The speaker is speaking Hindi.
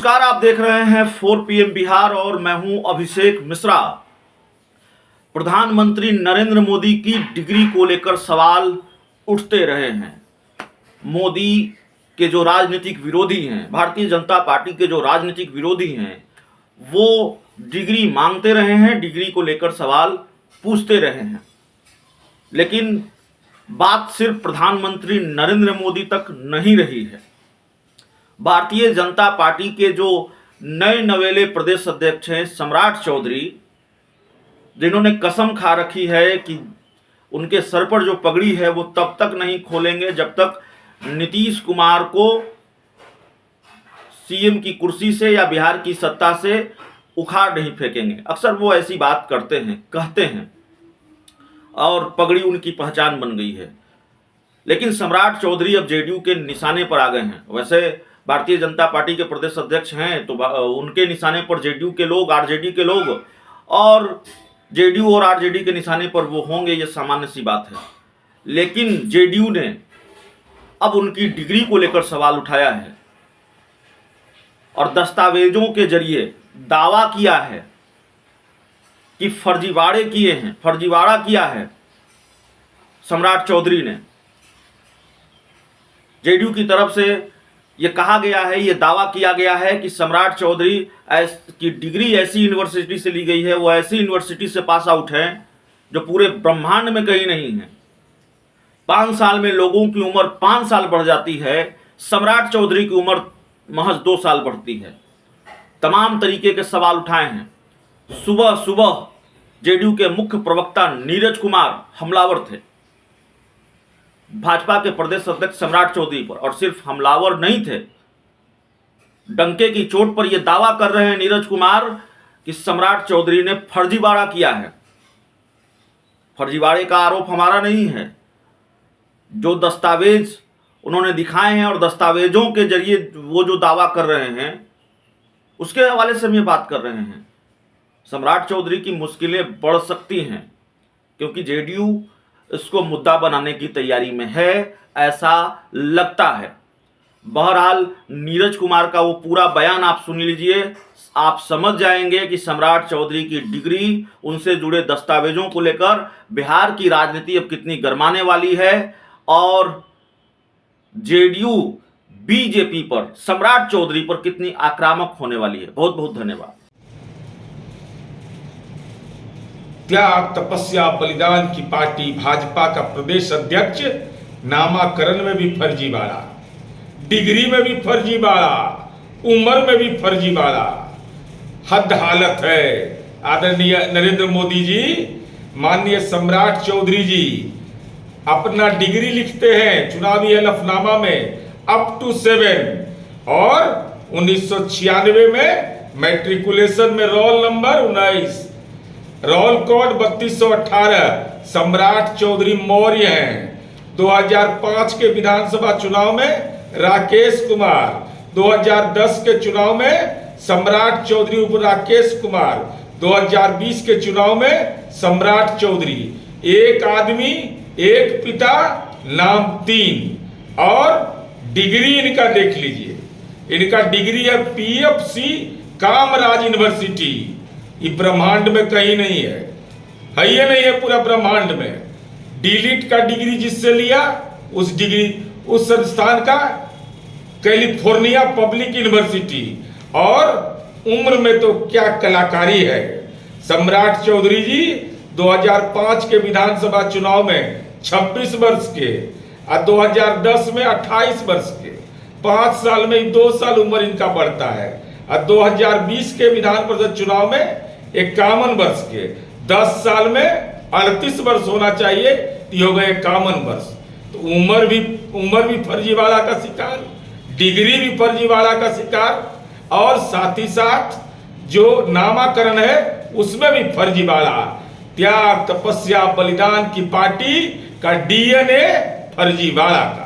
नमस्कार, आप देख रहे हैं 4 PM बिहार और मैं हूं अभिषेक मिश्रा। प्रधानमंत्री नरेंद्र मोदी की डिग्री को लेकर सवाल उठते रहे हैं। मोदी के जो राजनीतिक विरोधी हैं, भारतीय जनता पार्टी के जो राजनीतिक विरोधी हैं, वो डिग्री मांगते रहे हैं, डिग्री को लेकर सवाल पूछते रहे हैं। लेकिन बात सिर्फ प्रधानमंत्री नरेंद्र मोदी तक नहीं रही है। भारतीय जनता पार्टी के जो नए नवेले प्रदेश अध्यक्ष हैं सम्राट चौधरी, जिन्होंने कसम खा रखी है कि उनके सर पर जो पगड़ी है वो तब तक नहीं खोलेंगे जब तक नीतीश कुमार को सीएम की कुर्सी से या बिहार की सत्ता से उखाड़ नहीं फेंकेंगे। अक्सर वो ऐसी बात करते हैं, कहते हैं और पगड़ी उनकी पहचान बन गई है। लेकिन सम्राट चौधरी अब जेडीयू के निशाने पर आ गए हैं। वैसे भारतीय जनता पार्टी के प्रदेश अध्यक्ष हैं तो उनके निशाने पर जेडीयू के लोग, आरजेडी के लोग, और जेडीयू और आरजेडी के निशाने पर वो होंगे, ये सामान्य सी बात है। लेकिन जेडीयू ने अब उनकी डिग्री को लेकर सवाल उठाया है और दस्तावेजों के जरिए दावा किया है कि फर्जीवाड़े किए हैं, फर्जीवाड़ा किया है सम्राट चौधरी ने। जेडीयू की तरफ से ये कहा गया है, ये दावा किया गया है कि सम्राट चौधरी की डिग्री ऐसी यूनिवर्सिटी से ली गई है, वो ऐसी यूनिवर्सिटी से पास आउट है जो पूरे ब्रह्मांड में कहीं नहीं है। 5 साल में लोगों की उम्र 5 साल बढ़ जाती है, सम्राट चौधरी की उम्र महज 2 साल बढ़ती है। तमाम तरीके के सवाल उठाए हैं। सुबह सुबह जेडीयू के मुख्य प्रवक्ता नीरज कुमार हमलावर थे भाजपा के प्रदेश अध्यक्ष सम्राट चौधरी पर, और सिर्फ हमलावर नहीं थे, डंके की चोट पर यह दावा कर रहे हैं नीरज कुमार कि सम्राट चौधरी ने फर्जीवाड़ा किया है। फर्जीवाड़े का आरोप हमारा नहीं है। जो दस्तावेज उन्होंने दिखाए हैं और दस्तावेजों के जरिए वो जो दावा कर रहे हैं उसके हवाले से हम ये बात कर रहे हैं। सम्राट चौधरी की मुश्किलें बढ़ सकती हैं क्योंकि जेडीयू इसको मुद्दा बनाने की तैयारी में है, ऐसा लगता है। बहरहाल नीरज कुमार का वो पूरा बयान आप सुन लीजिए, आप समझ जाएंगे कि सम्राट चौधरी की डिग्री, उनसे जुड़े दस्तावेजों को लेकर बिहार की राजनीति अब कितनी गरमाने वाली है और जेडीयू बीजेपी पर, सम्राट चौधरी पर कितनी आक्रामक होने वाली है। बहुत बहुत धन्यवाद। त्याग, तपस्या, बलिदान की पार्टी भाजपा का प्रदेश अध्यक्ष नामाकरण में भी फर्जीवाड़ा, डिग्री में भी फर्जीवाड़ा, उम्र में भी फर्जीवाड़ा। हद हालत है। आदरणीय नरेंद्र मोदी जी, माननीय सम्राट चौधरी जी अपना डिग्री लिखते हैं चुनावी हलफनामा में अप टू 7 और 1996 में मैट्रिकुलेशन में रोल नंबर 19, रोल कोड 3218 सम्राट चौधरी मौर्य हैं। 2005 के विधानसभा चुनाव में राकेश कुमार, 2010 के चुनाव में सम्राट चौधरी उप राकेश कुमार, 2020 के चुनाव में सम्राट चौधरी। एक आदमी, एक पिता, नाम 3। और डिग्री इनका देख लीजिए, इनका डिग्री है PFC कामराज यूनिवर्सिटी। ये ब्रह्मांड में कहीं नहीं है ये नहीं है पूरा ब्रह्मांड में। डीलिट का डिग्री जिससे लिया, उस डिग्री उस संस्थान का कैलिफोर्निया पब्लिक यूनिवर्सिटी। और उम्र में तो क्या कलाकारी है। सम्राट चौधरी जी 2005 के विधानसभा चुनाव में 26 वर्ष के और 2010 में 28 वर्ष के। 5 साल में 2 साल उम्र इनका बढ़ता है। और 2020 के विधान परिषद चुनाव में 51 वर्ष के। 10 साल में 38 वर्ष होना चाहिए, ये हो गए 51 वर्ष। तो उम्र भी फर्जीवाड़ा का शिकार, डिग्री भी फर्जीवाड़ा का शिकार, और साथ ही साथ जो नामाकरण है उसमें भी फर्जीवाड़ा। त्याग, तपस्या, बलिदान की पार्टी का DNA फर्जीवाड़ा का।